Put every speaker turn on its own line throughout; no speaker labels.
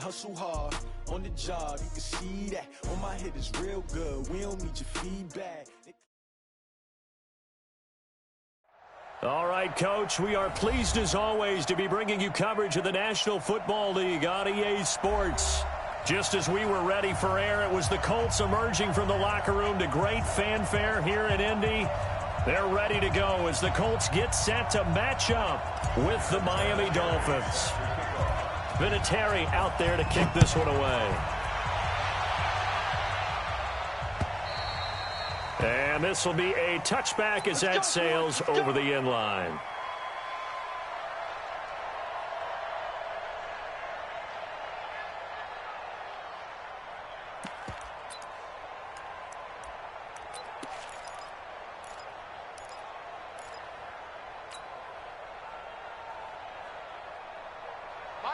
hustle hard on the job. You can see that on my head is real good. We don't need your feedback.
All right, Coach, we are pleased as always to be bringing you coverage of the National Football League on EA Sports. Just as we were ready for air, it was the Colts emerging from the locker room to great fanfare here in Indy. They're ready to go as the Colts get set to match up with the Miami Dolphins. Vinatieri out there to kick this one away. And this will be a touchback as that sails over the end line.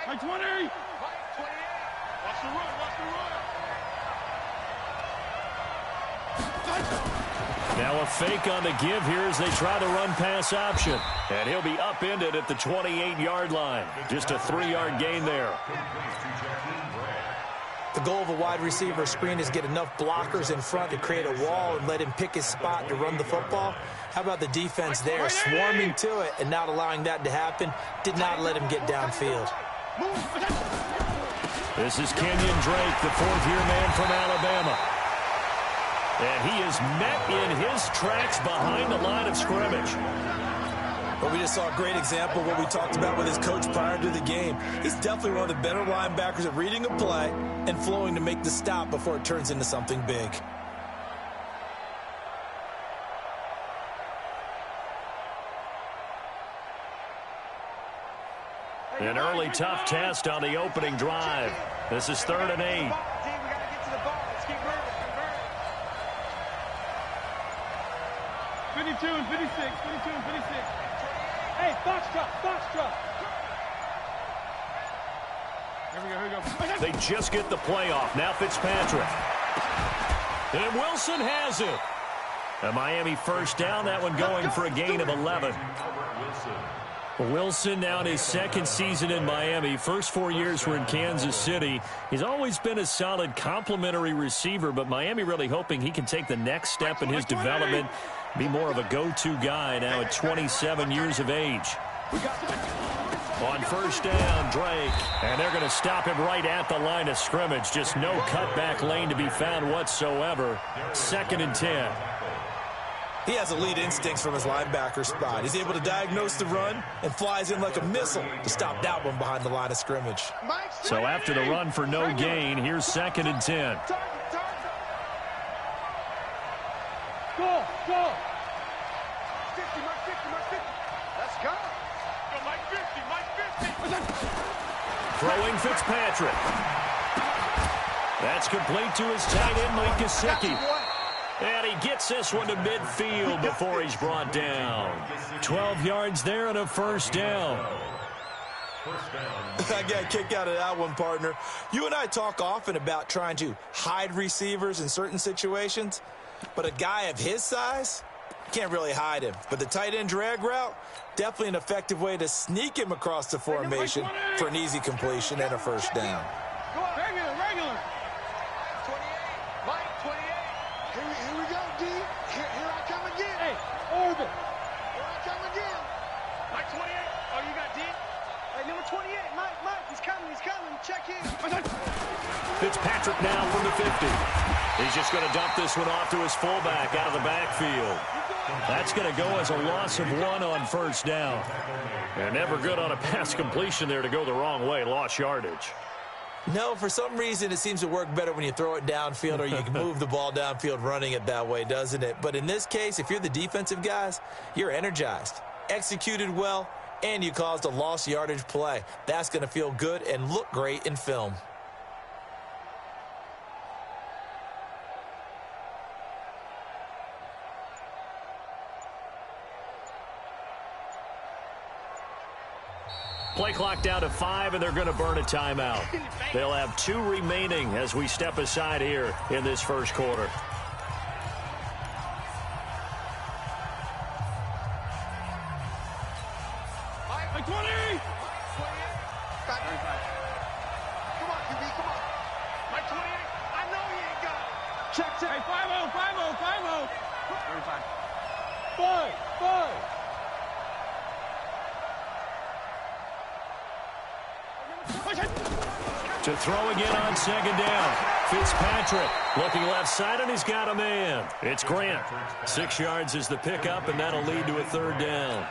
Mike 20. Mike 28. Watch the run. Watch the run.
Now a fake on the give here as they try to run pass option. And he'll be upended at the 28-yard line. Just a 3-yard gain there.
The goal of a wide receiver screen is get enough blockers in front to create a wall and let him pick his spot to run the football. How about the defense there, swarming to it and not allowing that to happen? Did not let him get downfield.
This is Kenyon Drake, the fourth-year man from Alabama. And he is met in his tracks behind the line of scrimmage.
But we just saw a great example of what we talked about with his coach prior to the game. He's definitely one of the better linebackers at reading a play and flowing to make the stop before it turns into something big.
An early tough test on the opening drive. This is 3rd and 8.
52 and 56, 52 and 56. Hey, Foxtrot. Here we go.
They just get the play off. Now Fitzpatrick. And Wilson has it. A Miami first down, that one going for a gain of 11. Wilson now in his second season in Miami. First 4 years were in Kansas City. He's always been a solid complementary receiver, but Miami really hoping he can take the next step in his development, be more of a go-to guy now at 27 years of age. On first down, Drake. And they're going to stop him right at the line of scrimmage. Just no cutback lane to be found whatsoever. 2nd and 10.
He has elite instincts from his linebacker spot. He's able to diagnose the run and flies in like a missile to stop that one behind the line of scrimmage.
So after the run for no gain, here's 2nd and 10.
Go. 50, Mike 50. Let's go. Go, Mike 50.
Throwing Fitzpatrick. That's complete to his tight end, Mike Gesicki. And he gets this one to midfield before he's brought down. 12 yards there and a first down.
I got a kick out of that one, partner. You and I talk often about trying to hide receivers in certain situations, but a guy of his size, can't really hide him. But the tight end drag route, definitely an effective way to sneak him across the formation for an easy completion and a first down.
Regular. 28. Mike 28. Here we go, D. Here I come again. Hey, orbit. Here I come again. Mike 28. Oh, you got D? Hey, number 28. Mike, he's coming. Check in.
Fitzpatrick now from the 50. He's just going to dump this one off to his fullback out of the backfield. That's going to go as a loss of 1 on first down. And never good on a pass completion there to go the wrong way. Lost yardage.
No, for some reason it seems to work better when you throw it downfield or you can move the ball downfield running it that way, doesn't it? But in this case, if you're the defensive guys, you're energized, executed well, and you caused a lost yardage play. That's going to feel good and look great in film.
Play clock down to 5, and they're going to burn a timeout. They'll have 2 remaining as we step aside here in this first quarter.
Mike 20! Come on, QB. Check. Hey, 5-0, 5-0, 5-0. 35. 5.
To throw again on second down. Fitzpatrick looking left side, and he's got a man. It's Grant. 6 yards is the pickup, and that'll lead to a third down.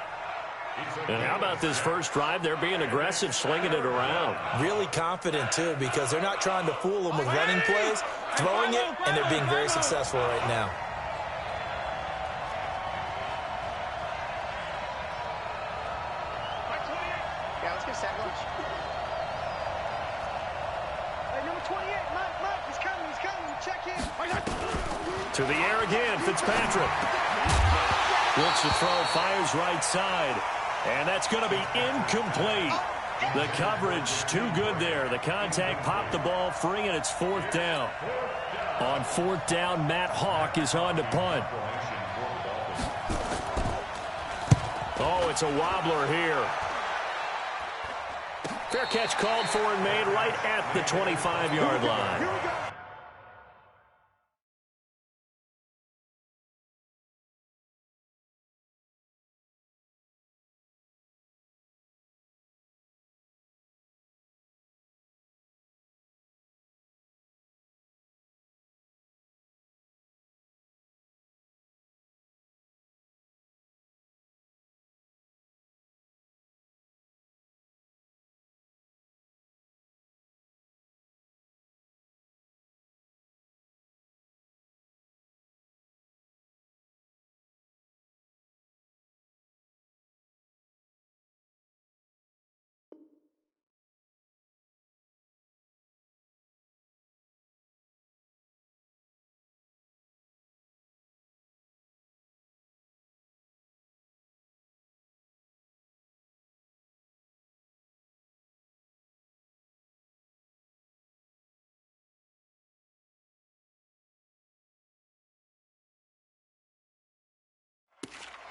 And how about this first drive? They're being aggressive, slinging it around.
Really confident, too, because they're not trying to fool them with running plays, throwing it, and they're being very successful right now.
Yeah, let's get sack lunch. Hey, number 28, Mike, he's coming. Check in.
To the air again, Fitzpatrick. Looks to throw, fires right side. And that's going to be incomplete. The coverage too good there. The contact popped the ball free, and it's fourth down. On fourth down, Matt Hawk is on to punt. Oh, it's a wobbler here. Fair catch called for and made right at the 25-yard line.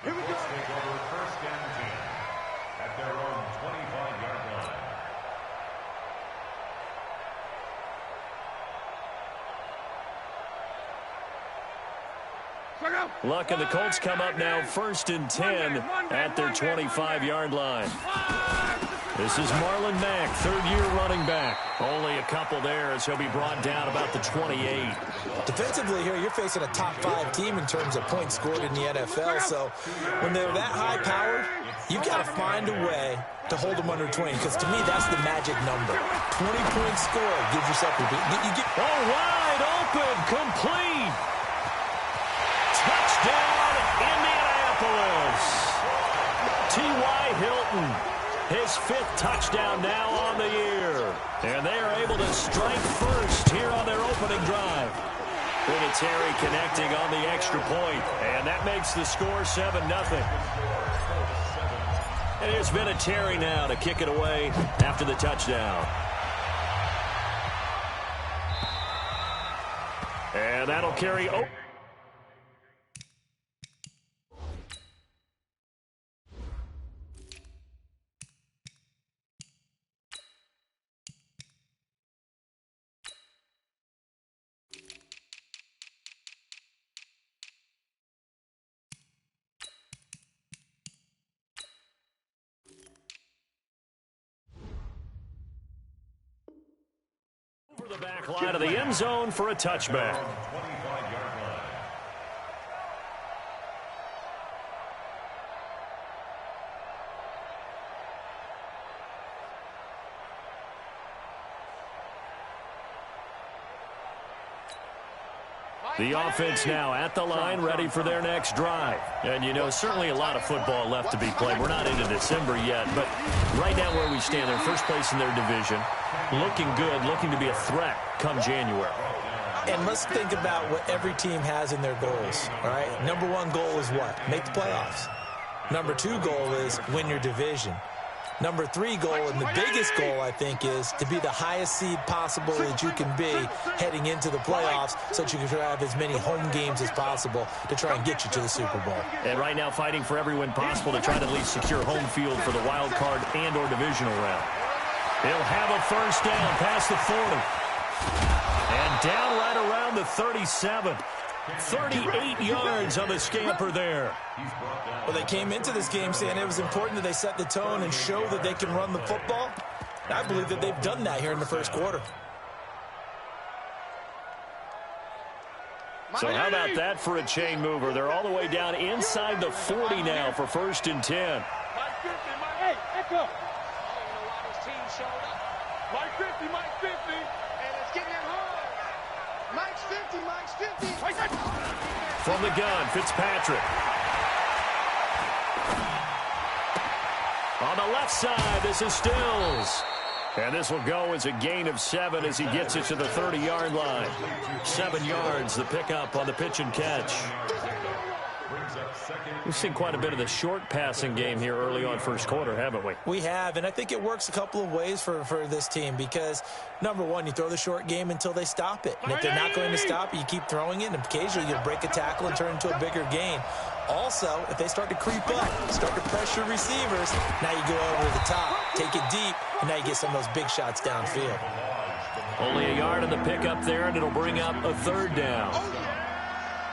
Here we go.
Take over first and 10 at their own 25-yard line.
Luck and the Colts come up now first and 10 at their 25-yard line. This is Marlon Mack, third-year running back. Only a couple there as he'll be brought down about the 28.
Defensively here, you're facing a top-5 team in terms of points scored in the NFL. So when they're that high-powered, you've got to find a way to hold them under 20. Because to me, that's the magic number. 20 points scored gives yourself a
Oh, wide open, complete. Touchdown, Indianapolis. T.Y. Hilton. His fifth touchdown now on the year. And they are able to strike first here on their opening drive. Vinatieri connecting on the extra point. And that makes the score 7-0. And here's Vinatieri now to kick it away after the touchdown. And that'll carry... the back line of the end zone for a touchback. The offense now at the line, ready for their next drive. And, you know, certainly a lot of football left to be played. We're not into December yet, but right now where we stand, they're first place in their division, looking good, looking to be a threat come January.
And let's think about what every team has in their goals, all right? Number one goal is what? Make the playoffs. Number two goal is win your division. Number three goal, and the biggest goal, I think, is to be the highest seed possible that you can be heading into the playoffs so that you can have as many home games as possible to try and get you to the Super Bowl.
And right now fighting for every win possible to try to at least secure home field for the wild card and or divisional round. He'll have a first down past the 40. And down right around the 37. 38 yards on the scamper there.
Well, they came into this game saying it was important that they set the tone and show that they can run the football. I believe that they've done that here in the first quarter.
So how about that for a chain mover? They're all the way down inside the 40 now for 1st and 10.
Hey, echo. Mike 50, Mike 50. And it's getting him hard. Mike's 50, Mike's 50.
From the gun, Fitzpatrick. On the left side, this is Stills. And this will go as a gain of 7 as he gets it to the 30-yard line. 7 yards, the pickup on the pitch and catch. We've seen quite a bit of the short passing game here early on first quarter, haven't we?
We have, and I think it works a couple of ways for this team because, number one, you throw the short game until they stop it. And if they're not going to stop it, you keep throwing it, and occasionally you'll break a tackle and turn it into a bigger gain. Also, if they start to creep up, start to pressure receivers, now you go over the top, take it deep, and now you get some of those big shots downfield.
Only a yard on the pickup there, and it'll bring up a 3rd down.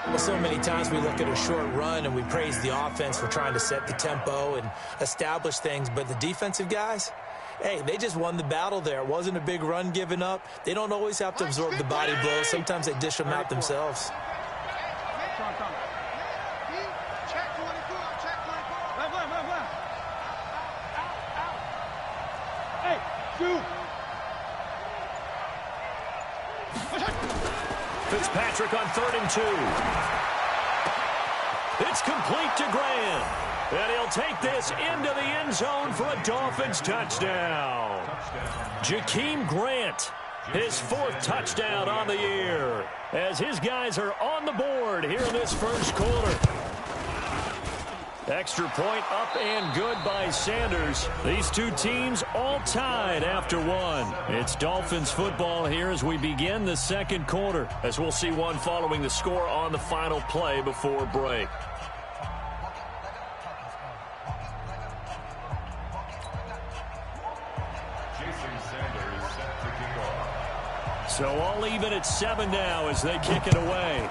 Well, so many times we look at a short run and we praise the offense for trying to set the tempo and establish things, but the defensive guys, hey, they just won the battle there. It wasn't a big run given up. They don't always have to absorb the body blows. Sometimes they dish them out themselves.
Check 24, check 24. Hey, shoot.
Fitzpatrick on 3rd and 2. It's complete to Grant. And he'll take this into the end zone for a Dolphins touchdown. Jakeem Grant, his 4th touchdown on the year, as his guys are on the board here in this first quarter. Extra point up and good by Sanders. These two teams all tied after 1. It's Dolphins football here as we begin the second quarter, as we'll see one following the score on the final play before break. So all even at 7 now as they kick it away.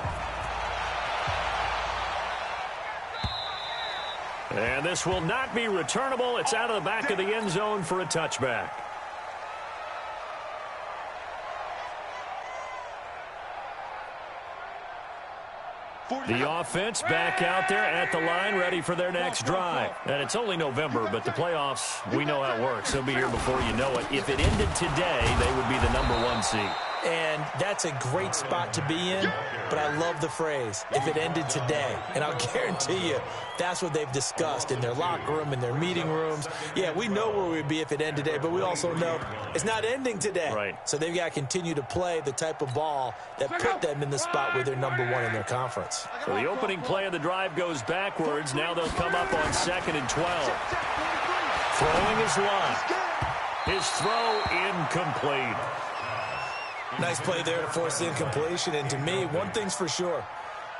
And this will not be returnable. It's out of the back of the end zone for a touchback. The offense back out there at the line, ready for their next drive. And it's only November, but the playoffs, we know how it works. They'll be here before you know it. If it ended today, they would be the #1 seed.
And that's a great spot to be in, but I love the phrase, if it ended today. And I'll guarantee you, that's what they've discussed in their locker room, in their meeting rooms. Yeah, we know where we'd be if it ended today, but we also know it's not ending today.
Right.
So they've got to continue to play the type of ball that put them in the spot where they're #1 in their conference.
So the opening play of the drive goes backwards. Now they'll come up on 2nd and 12. Throwing his line. His throw incomplete.
Nice play there to force the incompletion. And to me, one thing's for sure.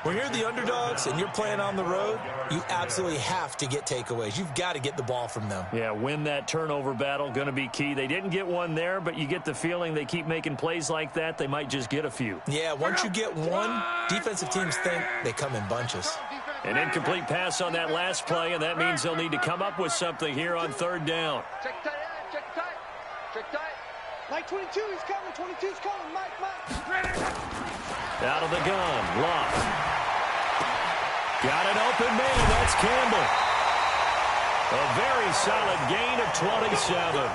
When you're the underdogs and you're playing on the road, you absolutely have to get takeaways. You've got to get the ball from them.
Yeah, win that turnover battle, going to be key. They didn't get one there, but you get the feeling they keep making plays like that, they might just get a few.
Yeah, once you get one, defensive teams think they come in bunches.
An incomplete pass on that last play, and that means they'll need to come up with something here on 3rd down.
Check tight, check tight, check tight. Mike 22 is coming, 22's coming, Mike.
Out of the gun, Locke. Got an open man, that's Campbell. A very solid gain of 27.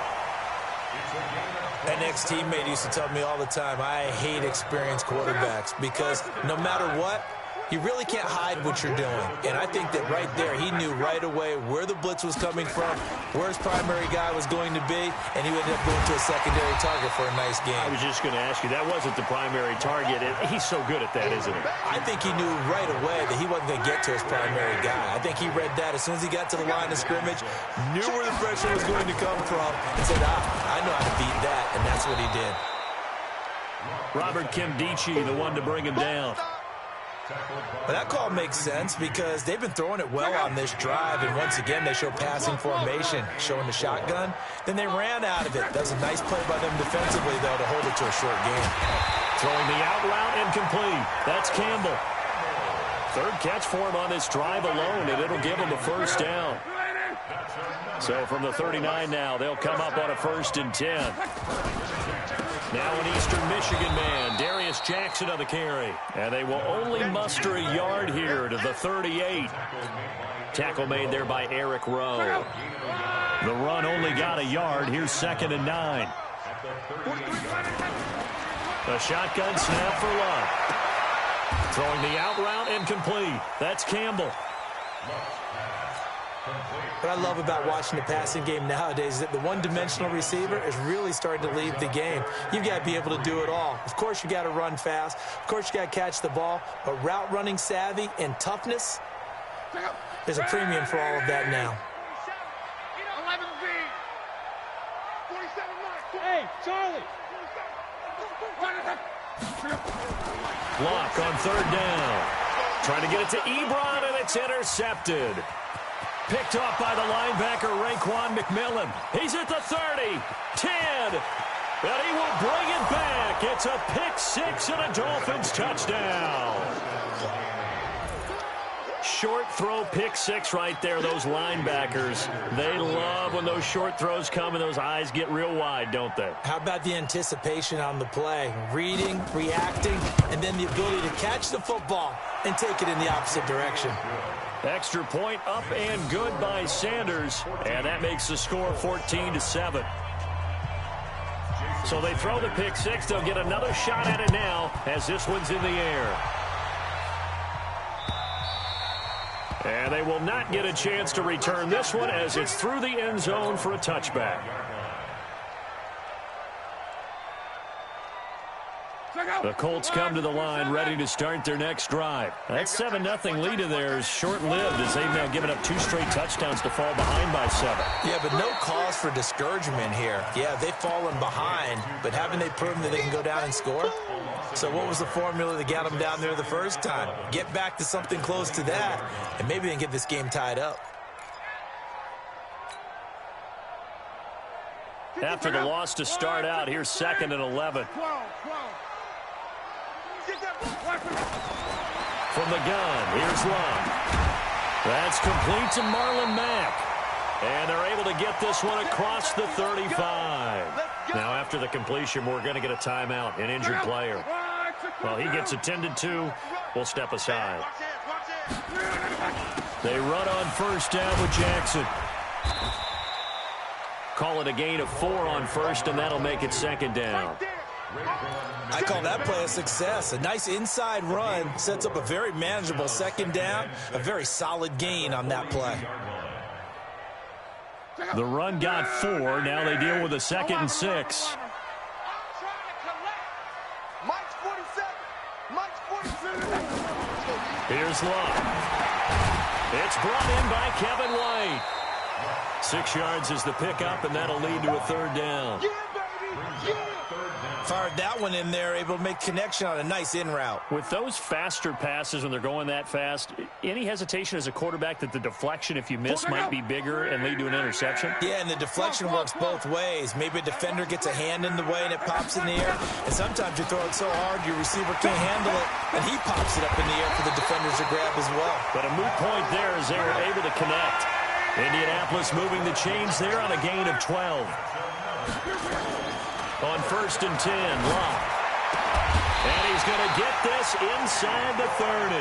An ex-teammate used to tell me all the time, I hate experienced quarterbacks because no matter what, you really can't hide what you're doing. And I think that right there, he knew right away where the blitz was coming from, where his primary guy was going to be, and he ended up going to a secondary target for a nice game.
I was just going to ask you, that wasn't the primary target. He's so good at that, isn't he?
I think he knew right away that he wasn't going to get to his primary guy. I think he read that as soon as he got to the line of scrimmage, knew where the pressure was going to come from, and said, I know how to beat that, and that's what he did.
Robert Kimdichie, the one to bring him down.
But that call makes sense because they've been throwing it well on this drive, and once again they show passing formation, showing the shotgun. Then they ran out of it. That was a nice play by them defensively, though, to hold it to a short game.
Throwing the out route incomplete. That's Campbell. Third catch for him on this drive alone, and it'll give him a first down. So from the 39 now, they'll come up on a 1st and 10. Now an Eastern Michigan man, Darius Jackson on the carry. And they will only muster a yard here to the 38. Tackle made there by Eric Rowe. The run only got a yard. Here's 2nd and 9. A shotgun snap for Luck. Throwing the out route incomplete. That's Campbell.
What I love about watching the passing game nowadays is that the one-dimensional receiver is really starting to lead the game. You've got to be able to do it all. Of course, you got to run fast. Of course, you got to catch the ball. But route running savvy and toughness, there's a premium for all of that now.
Hey, Charlie.
Block on 3rd down. Trying to get it to Ebron, and it's intercepted. Picked off by the linebacker, Raekwon McMillan. He's at the 30, 10, and he will bring it back. It's a pick 6 and a Dolphins touchdown. Short throw, pick 6 right there. Those linebackers, they love when those short throws come and those eyes get real wide, don't they?
How about the anticipation on the play? Reading, reacting, and then the ability to catch the football and take it in the opposite direction.
Extra point up and good by Sanders, and that makes the score 14-7. So they throw the pick 6. They'll get another shot at it now as this one's in the air. And they will not get a chance to return this one as it's through the end zone for a touchback. The Colts come to the line ready to start their next drive. That 7-0 lead of theirs short-lived as they've now given up 2 straight touchdowns to fall behind by 7.
Yeah, but no cause for discouragement here. Yeah, they've fallen behind, but haven't they proven that they can go down and score? So what was the formula that got them down there the first time? Get back to something close to that, and maybe they can get this game tied up.
After the loss to start out, here's 2nd and 11. From the gun, here's Luck. That's complete to Marlon Mack. And they're able to get this one across the 35. Now after the completion, we're going to get a timeout, an injured player. Well, he gets attended to. We'll step aside. They run on 1st down with Jackson. Call it a gain of 4 on 1st, and that'll make it 2nd down.
I call that play a success. A nice inside run sets up a very manageable 2nd down, a very solid gain on that play.
The run got 4. Now they deal with a 2nd and 6. Here's Luck. It's brought in by Kevin White. 6 yards is the pickup, and that'll lead to a 3rd down.
Fired that one in there, able to make connection on a nice in route.
With those faster passes, when they're going that fast, any hesitation as a quarterback that the deflection, if you miss, might be bigger and lead to an interception?
Yeah, and the deflection works both ways. Maybe a defender gets a hand in the way and it pops in the air. And sometimes you throw it so hard your receiver can't handle it, and he pops it up in the air for the defenders to grab as well.
But a moot point there as they were able to connect. Indianapolis moving the chains there on a gain of 12. On 1st and 10, Luck. And he's going to get this inside the 30.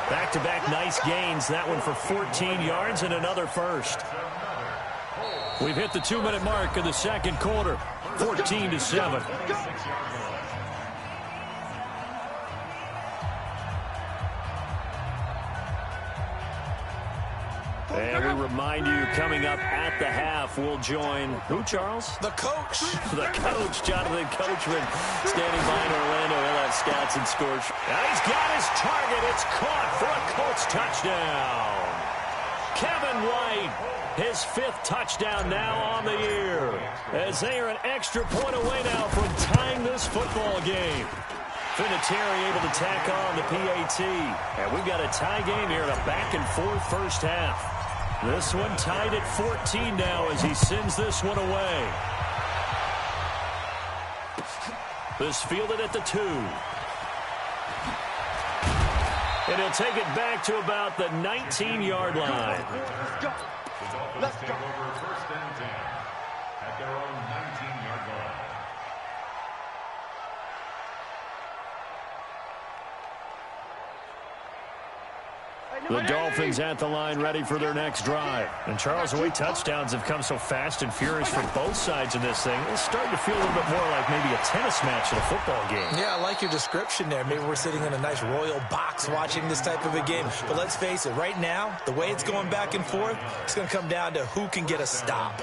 Back-to-back nice gains. That one for 14 yards and another first. We've hit the 2-minute mark of the 2nd quarter. 14-7. And we remind you, coming up at the half, we'll join who, Charles?
The coach.
The coach, Jonathan Coachman, standing by in Orlando. He'll have stats and scores. Now he's got his target. It's caught for a Colts touchdown. Kevin White, his 5th touchdown now on the year, as they are an extra point away now from tying this football game. Vinatieri able to tack on the PAT. And we've got a tie game here in a back-and-forth first half. This one tied at 14 now as he sends this one away. This fielded at the 2. And he'll take it back to about the 19-yard line.
Let's go. The Dolphins take over 1st and 10 at their own 19-yard line.
The Dolphins at the line ready for their next drive. And Charles, the way touchdowns have come so fast and furious for both sides in this thing, it's starting to feel a little bit more like maybe a tennis match at a football game.
Yeah, I like your description there. Maybe we're sitting in a nice royal box watching this type of a game. But let's face it, right now, the way it's going back and forth, it's going to come down to who can get a stop.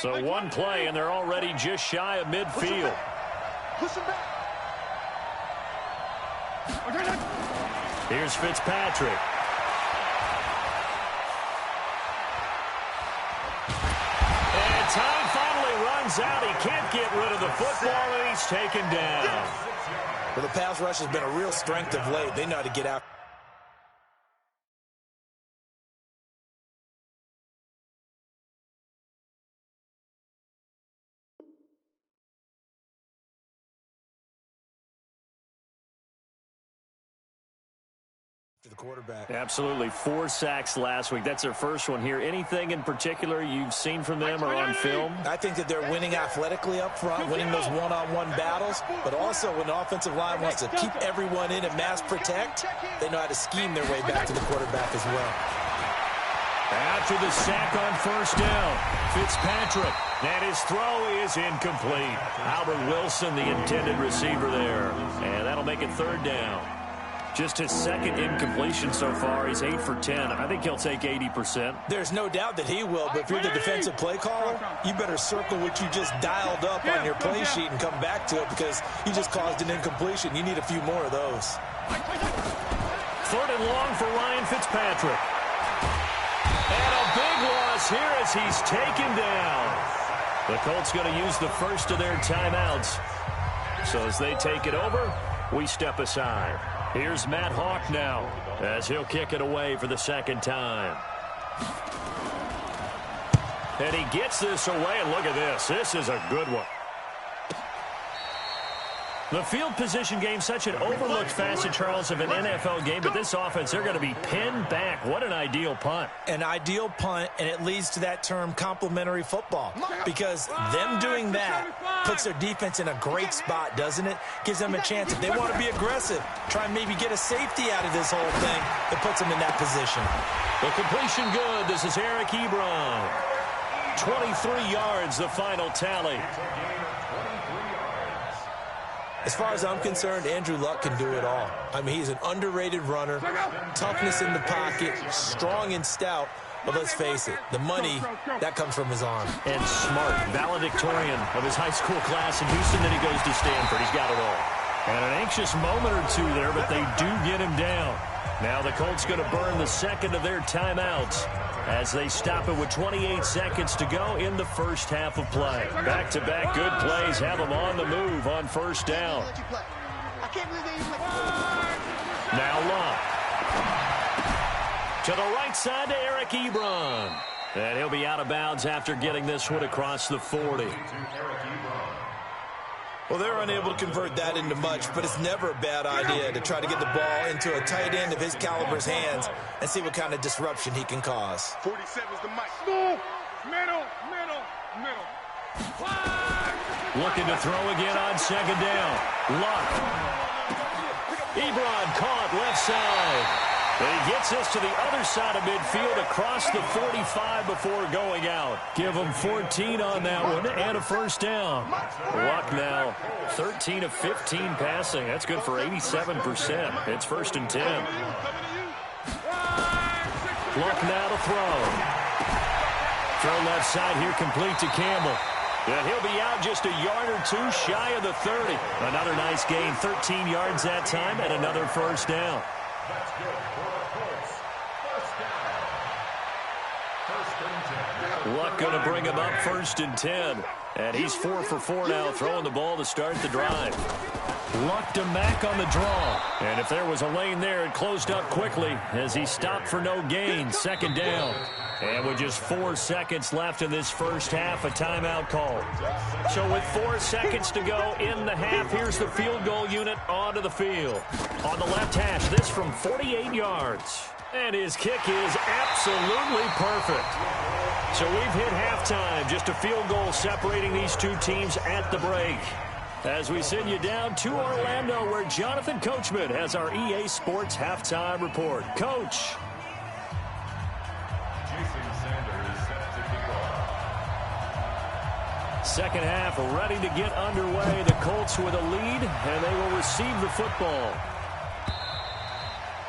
So one play, and they're already just shy of midfield. Here's Fitzpatrick. And time finally runs out. He can't get rid of the football, and he's taken down.
Well, the pass rush has been a real strength of late. They know how to get out. The quarterback.
Absolutely. 4 sacks last week. That's their first one here. Anything in particular you've seen from them or on film?
I think that they're winning athletically up front, winning those one-on-one battles, but also when the offensive line wants to keep everyone in and mass protect, they know how to scheme their way back to the quarterback as well.
After the sack on 1st down, Fitzpatrick, and his throw is incomplete. Albert Wilson, the intended receiver there, and that'll make it 3rd down. Just his 2nd incompletion so far. He's 8 for 10. I think he'll take 80%.
There's no doubt that he will, but if you're the defensive play caller, you better circle what you just dialed up on your play sheet and come back to it because you just caused an incompletion. You need a few more of those.
3rd and long for Ryan Fitzpatrick. And a big loss here as he's taken down. The Colts going to use the first of their timeouts. So as they take it over, we step aside. Here's Matt Hawk now as he'll kick it away for the 2nd time. And he gets this away, and look at this. This is a good one. The field position game, such an overlooked facet, Charles, of an NFL game, but this offense, they're going to be pinned back. What an ideal punt.
An ideal punt, and it leads to that term complementary football, because them doing that puts their defense in a great spot, doesn't it? Gives them a chance. If they want to be aggressive, try and maybe get a safety out of this whole thing, it puts them in that position.
The completion good. This is Eric Ebron. 23 yards, the final tally.
As far as I'm concerned, Andrew Luck can do it all. I mean, he's an underrated runner, toughness in the pocket, strong and stout. But let's face it, the money, that comes from his arm.
And smart, valedictorian of his high school class in Houston. Then he goes to Stanford. He's got it all. And an anxious moment or two there, but they do get him down. Now the Colts going to burn the 2nd of their timeouts as they stop it with 28 seconds to go in the 1st half of play. Back-to-back good plays have them on the move on 1st down. Now Luck. To the right side to Eric Ebron. And he'll be out of bounds after getting this one across the 40.
Well, they're unable to convert that into much, but it's never a bad idea to try to get the ball into a tight end of his caliber's hands and see what kind of disruption he can cause.
47's the mic. Middle.
Looking to throw again on 2nd down. Luck. Ebron caught left side. And he gets this to the other side of midfield across the 45 before going out. Give him 14 on that one and a 1st down. Luck now 13 of 15 passing. That's good for 87%. It's 1st and 10. Luck now to throw. Throw left side here complete to Campbell. And he'll be out just a yard or two shy of the 30. Another nice gain, 13 yards that time and another 1st down.
That's good for the Colts. 1st down. 1st and 10.
Luck going to bring him up 1st and 10. And he's 4 for 4 now, throwing the ball to start the drive. Luck to Mack on the draw. And if there was a lane there, it closed up quickly as he stopped for no gain. 2nd down. And with just 4 seconds left in this first half, a timeout call. So with 4 seconds to go in the half, here's the field goal unit onto the field. On the left hash, this from 48 yards. And his kick is absolutely perfect. So we've hit halftime, just a field goal separating these two teams at the break. As we send you down to Orlando, where Jonathan Coachman has our EA Sports halftime report. Coach. Second half ready to get underway. The Colts with a lead, and they will receive the football.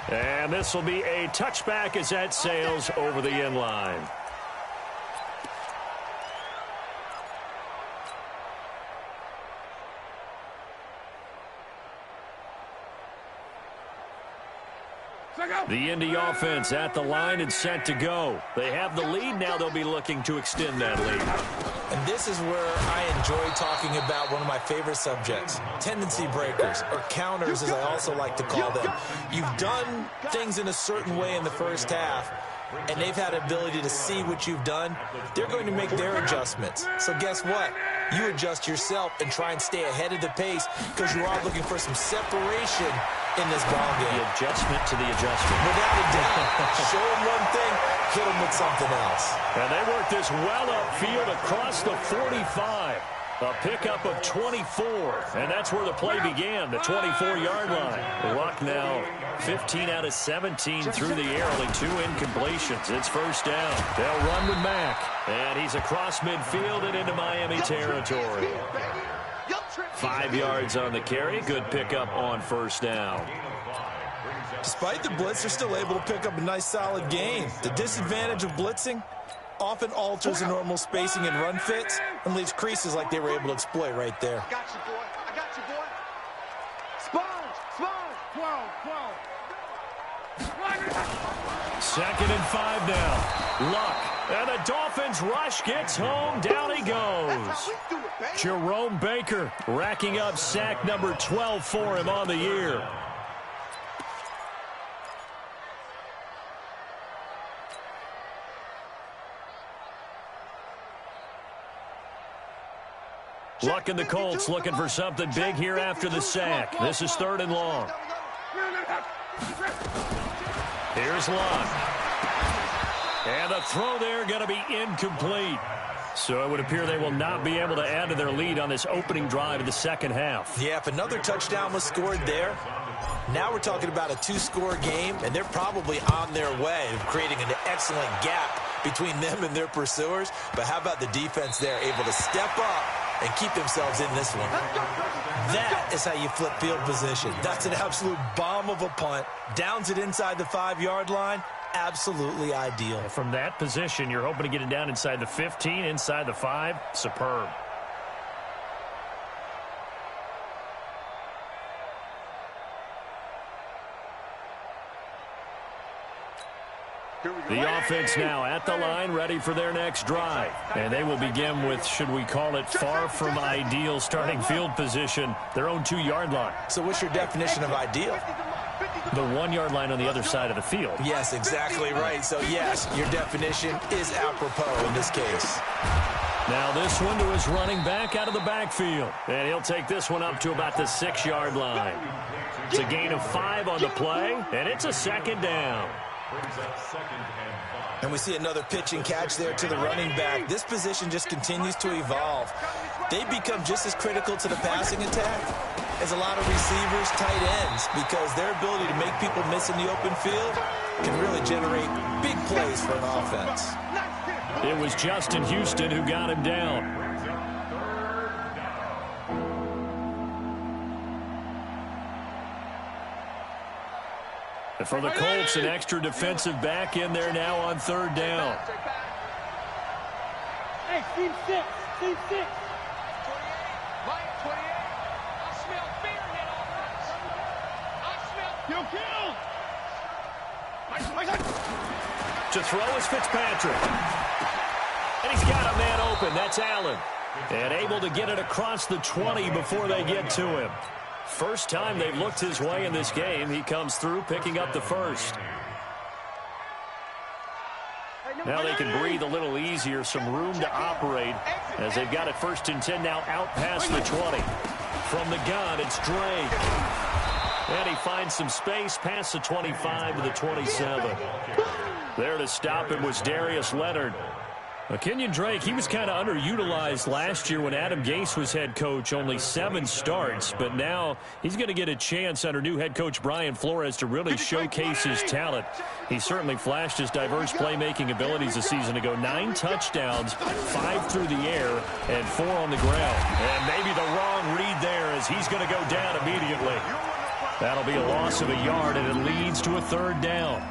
And this will be a touchback as that sails over the end line. The Indy offense at the line and set to go. They have the lead. Now they'll be looking to extend that lead.
And this is where I enjoy talking about one of my favorite subjects, tendency breakers, or counters as I also like to call them. You've done things in a certain way in the first half, and they've had ability to see what you've done. They're going to make their adjustments. So guess what? You adjust yourself and try and stay ahead of the pace because you are looking for some separation in this ball game.
The adjustment to the adjustment.
Without a doubt. Show them one thing, hit them with something else.
And they work this well upfield across the 45. A pickup of 24, and that's where the play began, the 24-yard line. Luck now 15 out of 17 through the air, only 2 incompletions. It's first down. They'll run with Mack, and he's across midfield and into Miami territory. 5 yards on the carry. Good pickup on first down.
Despite the blitz, they're still able to pick up a nice, solid gain. The disadvantage of blitzing often alters the normal spacing and run fits and leaves creases like they were able to exploit right there.
I got you, boy. I got you, boy. Sponge, sponge. 12.
2nd and 5 now. Luck. And the Dolphins rush gets home. Down he goes. Jerome Baker racking up sack number 12 for him on the year. Luck and the Colts looking for something big here after the sack. This is 3rd and long. Here's Luck. And the throw there going to be incomplete. So it would appear they will not be able to add to their lead on this opening drive of the second half.
Yeah, if another touchdown was scored there, now we're talking about a 2-score game, and they're probably on their way of creating an excellent gap between them and their pursuers. But how about the defense there, able to step up and keep themselves in this one? That is how you flip field position. That's an absolute bomb of a punt. Downs it inside the 5-yard line. Absolutely ideal.
From that position, you're hoping to get it down inside the 15, inside the 5. Superb. The offense now at the line, ready for their next drive. And they will begin with, should we call it, far from ideal starting field position, their own 2-yard line.
So what's your definition of ideal?
The 1-yard line on the other side of the field.
Yes, exactly right. So, yes, your definition is apropos in this case.
Now this one to his running back out of the backfield. And he'll take this one up to about the 6-yard line. It's a gain of 5 on the play, and it's a 2nd down.
And we see another pitch and catch there to the running back. This position just continues to evolve. They become just as critical to the passing attack as a lot of receivers, tight ends, because their ability to make people miss in the open field can really generate big plays for an offense.
It was Justin Houston who got him down. And for the Colts, an extra defensive back in there now on 3rd down.
Hey, team 6. Team 6. 28. Mike, 28. I smell fear hit on us. I smell kill.
To throw is Fitzpatrick. And he's got a man open. That's Allen. And able to get it across the 20 before they get to him. First time they've looked his way in this game. He comes through picking up the first. Now they can breathe a little easier, some room to operate as they've got it 1st and 10 now out past the 20. From the gun, it's Drake. And he finds some space past the 25 to the 27. There to stop him was Darius Leonard. Kenyon Drake, he was kind of underutilized last year when Adam Gase was head coach, only 7 starts. But now he's going to get a chance under new head coach Brian Flores to really showcase his talent. He certainly flashed his diverse playmaking abilities a season ago. 9 touchdowns, 5 through the air, and 4 on the ground. And maybe the wrong read there as he's going to go down immediately. That'll be a loss of a yard, and it leads to a 3rd down.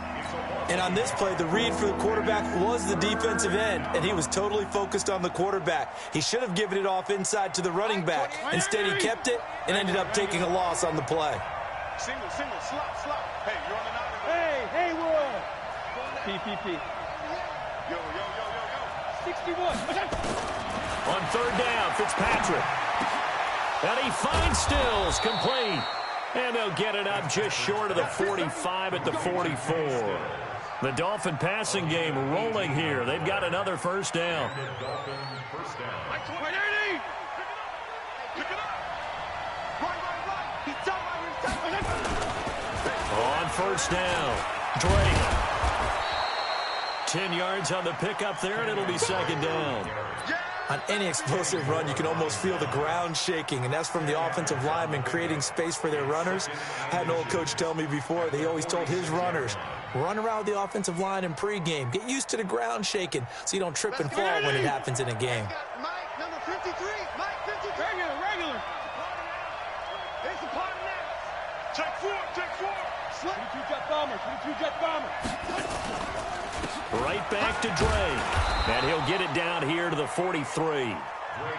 And on this play, the read for the quarterback was the defensive end, and he was totally focused on the quarterback. He should have given it off inside to the running back. Instead, he kept it and ended up taking a loss on the play.
Single, slop. Hey, you're on the Hey, Haywood. PPP. Yo. 61.
On 3rd down, Fitzpatrick. And he finds Stills, complete. And they'll get it up just short of the 45 at the 44. The Dolphin passing game rolling here. They've got another 1st down. On 1st down, Drake. 10 yards on the pickup there, and it'll be 2nd down.
On any explosive run, you can almost feel the ground shaking, and that's from the offensive linemen creating space for their runners. I had an old coach tell me before, they always told his runners, run around the offensive line in pregame. Get used to the ground shaking so you don't trip and fall when it happens in a game.
Mike, number 53. Mike, 53. Regular. It's a part of that. Check 4. 22 jet bomber.
Right back to Drake. And he'll get it down here to the 43.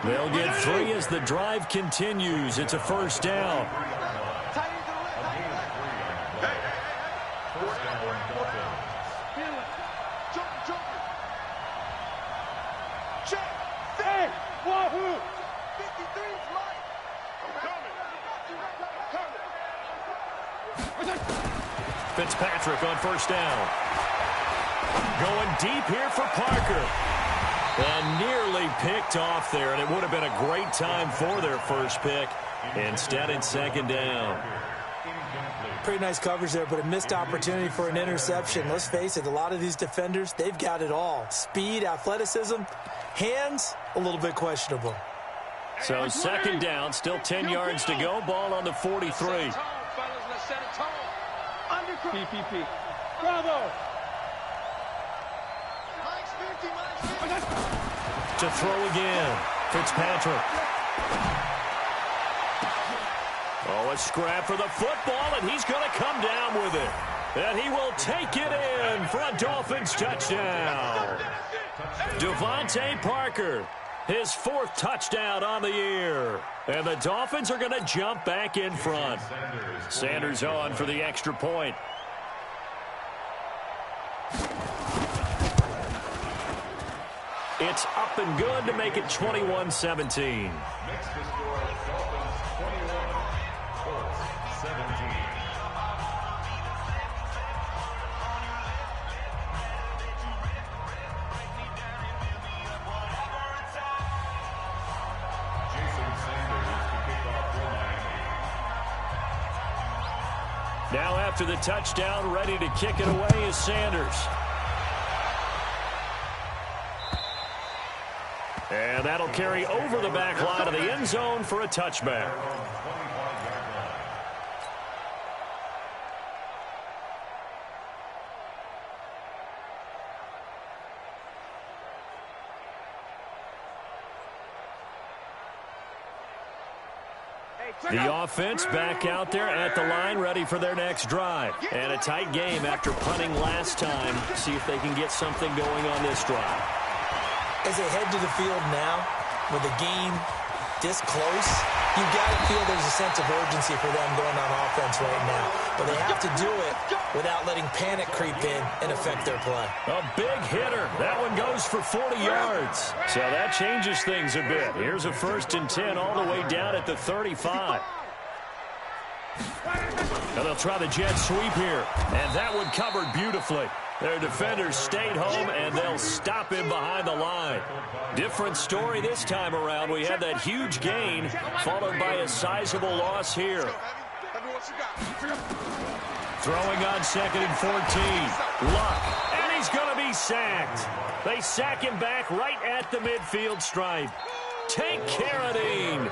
They'll get 3 as the drive continues. It's a 1st down.
Wahoo!
Fitzpatrick on 1st down. Going deep here for Parker. And nearly picked off there, and it would have been a great time for their first pick. Instead, it's 2nd down.
Pretty nice coverage there, but a missed opportunity for an interception. Let's face it, a lot of these defenders, they've got it all. Speed, athleticism, hands, a little bit questionable.
So 2nd down, still 10 yards to go. Ball on the 43.
PPP. Bravo!
To throw again. Fitzpatrick. Oh, a scrap for the football, and he's going to come down with it. And he will take it in for a Dolphins touchdown. Devontae Parker, his 4th touchdown on the year. And the Dolphins are going to jump back in front. Sanders on for the extra point. It's up and good to make it 21-17. Now after the touchdown, ready to kick it away is Sanders. And that'll carry over the back line of the end zone for a touchback. The offense back out there at the line, ready for their next drive. And a tight game after punting last time. See if they can get something going on this drive.
As they head to the field now, with the game this close, You've got to feel there's a sense of urgency for them going on offense right now. But they have to do it without letting panic creep in and affect their play.
A big hitter. That one goes for 40 yards. So that changes things a bit. Here's a 1st and 10 all the way down at the 35. And they'll try the jet sweep here. And that one covered beautifully. Their defenders stayed home, and they'll stop him behind the line. Different story this time around. We had that huge gain, followed by a sizable loss here. Throwing on 2nd and 14. Luck, and he's going to be sacked. They sack him back right at the midfield stripe. Take Carradine.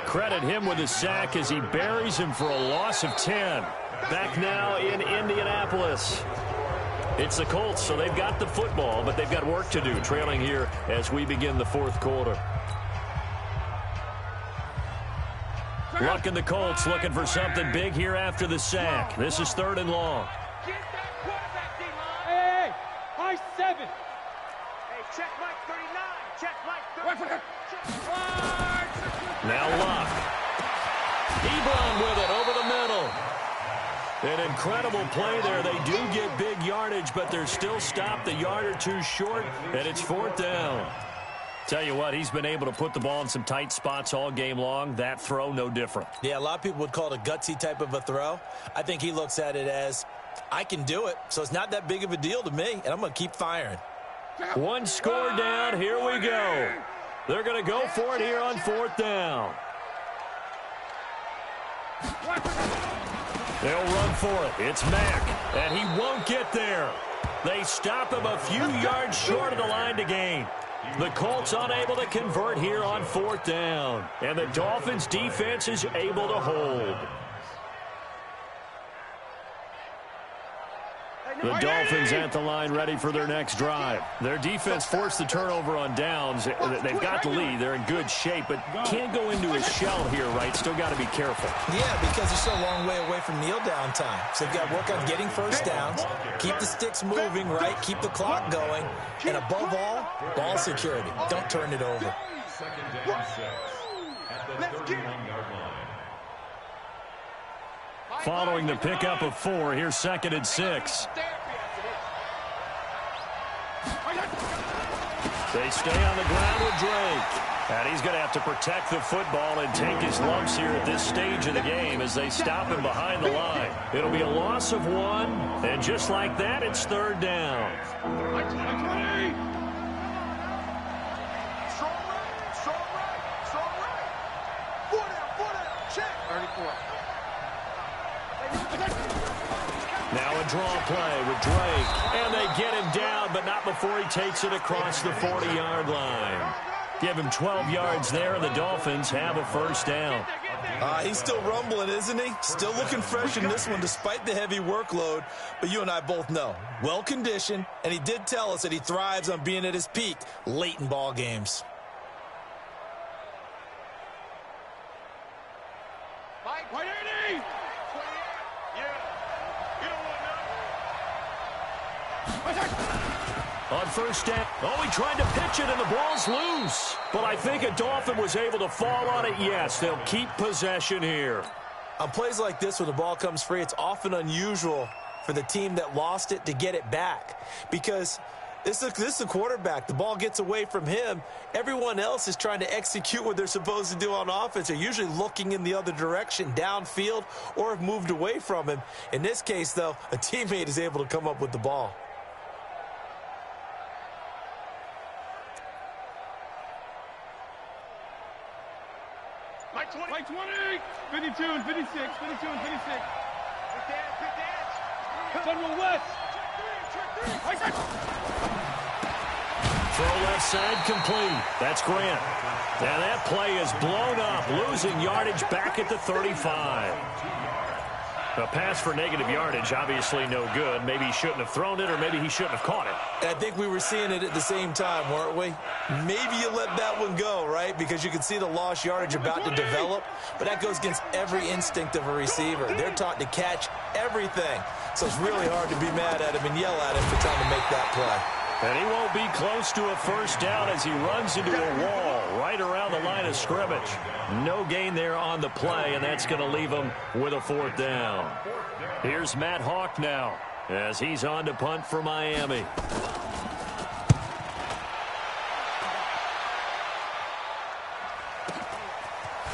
Credit him with a sack as he buries him for a loss of 10. Back now in Indianapolis. It's the Colts, so they've got the football, but they've got work to do, trailing here as we begin the 4th quarter. Luck and the Colts looking for something big here after the sack. This is 3rd and long.
Hey, high 7. Hey, check Mike 39. Check Mike 39.
Now Luck. Ebron with it over the middle. An incredible play there. They do get big yardage, but they're still stopped a yard or two short, and it's 4th down. Tell you what, he's been able to put the ball in some tight spots all game long. That throw, no different.
Yeah, a lot of people would call it a gutsy type of a throw. I think he looks at it as, I can do it, so it's not that big of a deal to me, and I'm going to keep firing.
One score down. Here we go. They're going to go for it here on 4th down. They'll run for it. It's Mack, and he won't get there. They stop him a few yards short of the line to gain. The Colts unable to convert here on 4th down, and the Dolphins' defense is able to hold. The Dolphins at the line ready for their next drive. Their defense forced the turnover on downs. They've got the lead. They're in good shape, but can't go into a shell here, right? Still got to be careful.
Yeah, because they're still a long way away from kneel down time. So they've got to work on getting first downs, keep the sticks moving, right? Keep the clock going. And above all, ball security. Don't turn it over.
2nd and 6 at the 31-yard line.
Following the pickup of 4, here's 2nd and 6. They stay on the ground with Drake. And he's going to have to protect the football and take his lumps here at this stage of the game as they stop him behind the line. It'll be a loss of 1, and just like that, it's 3rd down. Now a draw play with Drake, and they get him down, but not before he takes it across the 40-yard line. Give him 12 yards there, and the Dolphins have a 1st down.
He's still rumbling, isn't he? Still looking fresh in this one despite the heavy workload. But you and I both know, well-conditioned, and he did tell us that he thrives on being at his peak late in ball games.
On 1st down, he tried to pitch it, and the ball's loose. But I think a Dolphin was able to fall on it. Yes, they'll keep possession here.
On plays like this where the ball comes free, it's often unusual for the team that lost it to get it back. Because this is a quarterback. The ball gets away from him. Everyone else is trying to execute what they're supposed to do on offense. They're usually looking in the other direction, downfield, or have moved away from him. In this case, though, a teammate is able to come up with the ball.
Like 20, 52 and 56, 52 and 56. Good dance. Federal West.
Throw left side complete. That's Grant. And that play is blown up, losing yardage back at the 35. A pass for negative yardage, obviously no good. Maybe he shouldn't have thrown it, or maybe he shouldn't have caught it.
And I think we were seeing it at the same time, weren't we? Maybe you let that one go, right? Because you can see the lost yardage about to develop. But that goes against every instinct of a receiver. They're taught to catch everything. So it's really hard to be mad at him and yell at him for trying to make that play.
And he won't be close to a 1st down as he runs into a wall. right around the line of scrimmage. No gain there on the play, and that's going to leave them with a 4th down. Here's Matt Hawk now as he's on to punt for Miami.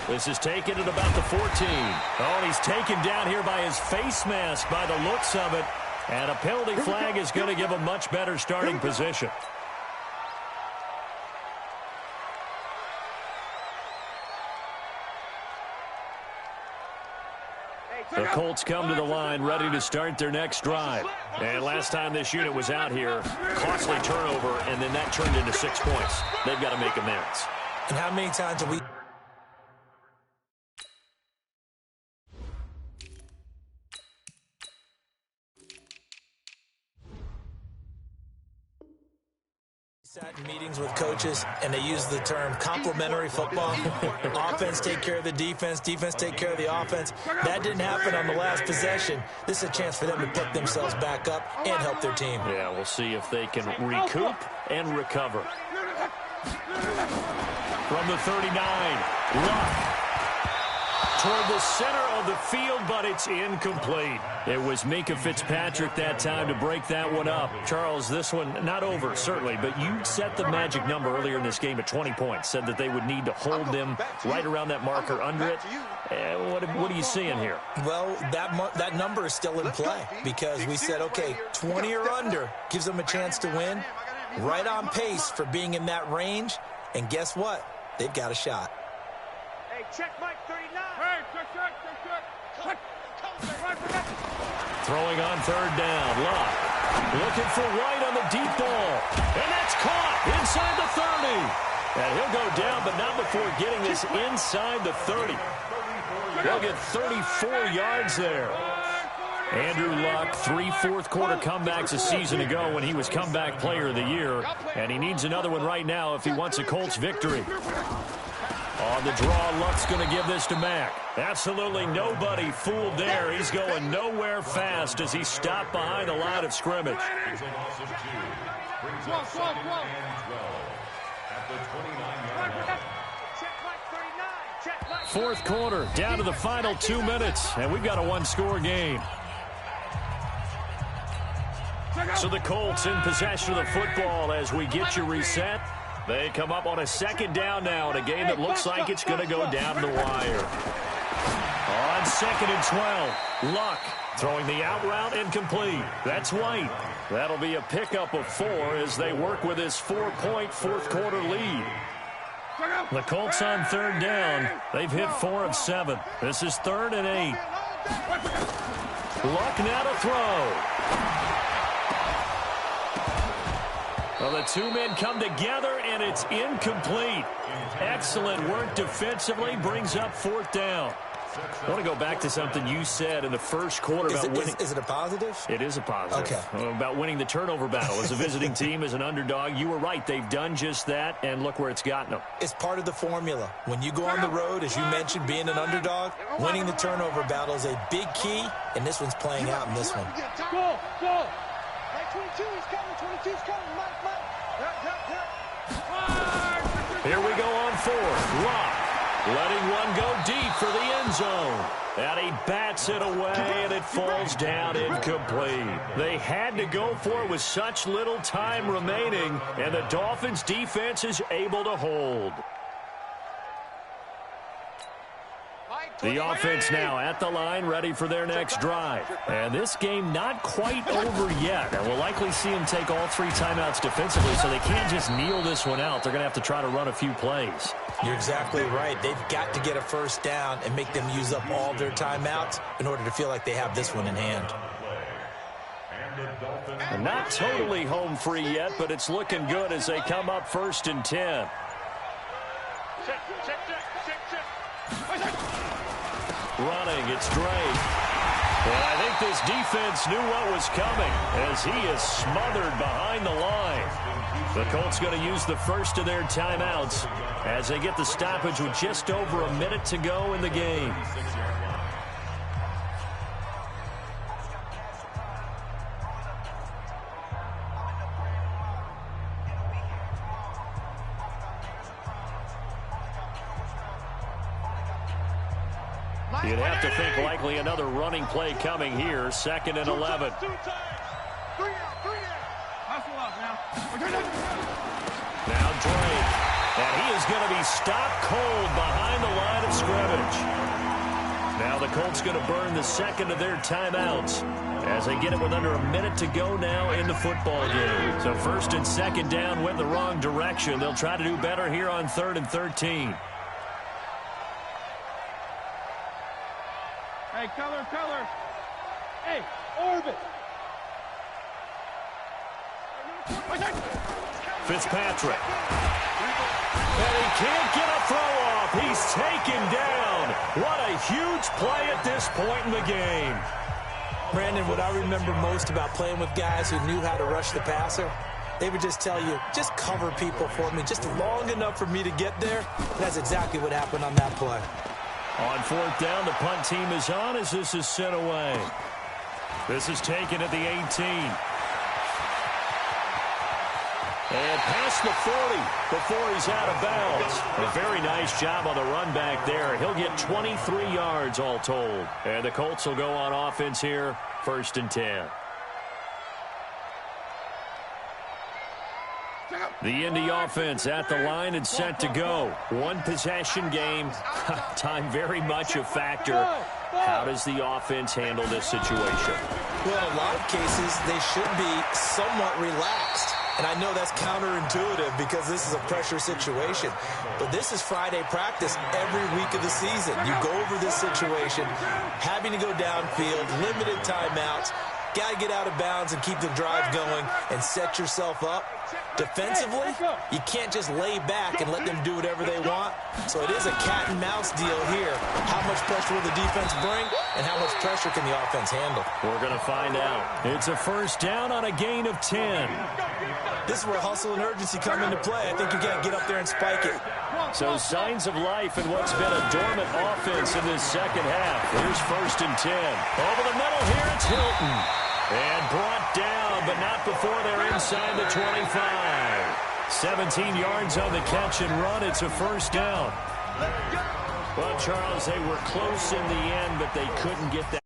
This is taken at about the 14. Oh, and he's taken down here by his face mask by the looks of it. And a penalty flag is going to give a much better starting position. The Colts come to the line ready to start their next drive. And last time this unit was out here, costly turnover, and then that turned into 6 points. They've got to make amends.
And how many times have we... sat in meetings with coaches and they use the term complementary football. Offense take care of the defense, defense take care of the offense. That didn't happen on the last possession. This is a chance for them to pick themselves back up and help their team.
Yeah, we'll see if they can recoup and recover. From the 39, Luck toward the center of the field, but it's incomplete. It was Minkah Fitzpatrick that time to break that one up. Charles, this one not over, certainly, but you set the magic number earlier in this game at 20 points, said that they would need to hold them right around that marker under it. What are you seeing here?
Well, that number is still in play because we said, okay, 20 or under gives them a chance to win. Right on pace for being in that range, and guess what? They've got a shot.
Hey, check Mike 39. Hey, check.
Throwing on 3rd down, Luck looking for White on the deep ball, and that's caught inside the 30. And he'll go down, but not before getting this inside the 30. They'll get 34 yards there. Andrew Luck, 3 fourth-quarter comebacks a season ago when he was comeback player of the year, and he needs another one right now if he wants a Colts victory. On the draw, Luck's going to give this to Mack. Absolutely nobody fooled there. He's going nowhere fast as he stopped behind the line of scrimmage. Fourth quarter, down to the final 2 minutes, and we've got a one-score game. So the Colts in possession of the football as we get you reset. They come up on a 2nd down now in a game that looks like it's going to go down the wire. On 2nd and 12, Luck throwing the out route incomplete. That's White. That'll be a pickup of 4 as they work with this 4-point fourth-quarter lead. The Colts on 3rd down. They've hit 4 of 7. This is 3rd and 8. Luck now to throw. Well, the 2 men come together, and it's incomplete. Excellent work defensively, brings up 4th down. I want to go back to something you said in the first quarter about winning.
Is it a positive?
It is a positive.
Okay.
About winning the turnover battle. As a visiting team, as an underdog, you were right. They've done just that, and look where it's gotten them.
It's part of the formula. When you go on the road, as you mentioned, being an underdog, winning the turnover battle is a big key, and this one's playing out in this one.
Go. 22 is coming. 22 is coming.
Here we go on 4th. Luck letting one go deep for the end zone. And he bats it away, and it falls down incomplete. They had to go for it with such little time remaining, and the Dolphins' defense is able to hold. The offense now at the line, ready for their next drive. And this game not quite over yet. And we'll likely see them take all 3 timeouts defensively, so they can't just kneel this one out. They're going to have to try to run a few plays.
You're exactly right. They've got to get a 1st down and make them use up all their timeouts in order to feel like they have this one in hand.
And not totally home free yet, but it's looking good as they come up 1st and 10.
Check.
Running, it's Drake. And I think this defense knew what was coming as he is smothered behind the line. The Colts going to use the first of their timeouts as they get the stoppage with just over a minute to go in the game. You'd have to think likely another running play coming here. 2nd and 11. Now Drake. And he is going to be stopped cold behind the line of scrimmage. Now the Colts going to burn the second of their timeouts as they get it with under a minute to go now in the football game. So 1st and 2nd down went the wrong direction. They'll try to do better here on 3rd and 13.
Hey, color. Hey, orbit.
Fitzpatrick. And he can't get a throw off. He's taken down. What a huge play at this point in the game.
Brandon, what I remember most about playing with guys who knew how to rush the passer, they would just tell you, just cover people for me, just long enough for me to get there. That's exactly what happened on that play.
On 4th down, the punt team is on as this is sent away. This is taken at the 18. And past the 40 before he's out of bounds. A very nice job on the run back there. He'll get 23 yards all told. And the Colts will go on offense here, 1st and 10. The Indy offense at the line and set to go. One possession game. Time very much a factor. How does the offense handle this situation?
Well, in a lot of cases, they should be somewhat relaxed. And I know that's counterintuitive because this is a pressure situation. But this is Friday practice every week of the season. You go over this situation, having to go downfield, limited timeouts, got to get out of bounds and keep the drive going and set yourself up. Defensively, you can't just lay back and let them do whatever they want. So it is a cat and mouse deal here. How much pressure will the defense bring and how much pressure can the offense handle?
We're going to find out. It's a 1st down on a gain of 10.
This is where hustle and urgency come into play. I think you got to get up there and spike it.
So signs of life in what's been a dormant offense in this second half. Here's 1st and 10. Over the middle here, it's Hilton. And brought down, but not before they're inside the 25. 17 yards on the catch and run. It's a 1st down. Well, Charles, they were close in the end, but they couldn't get that.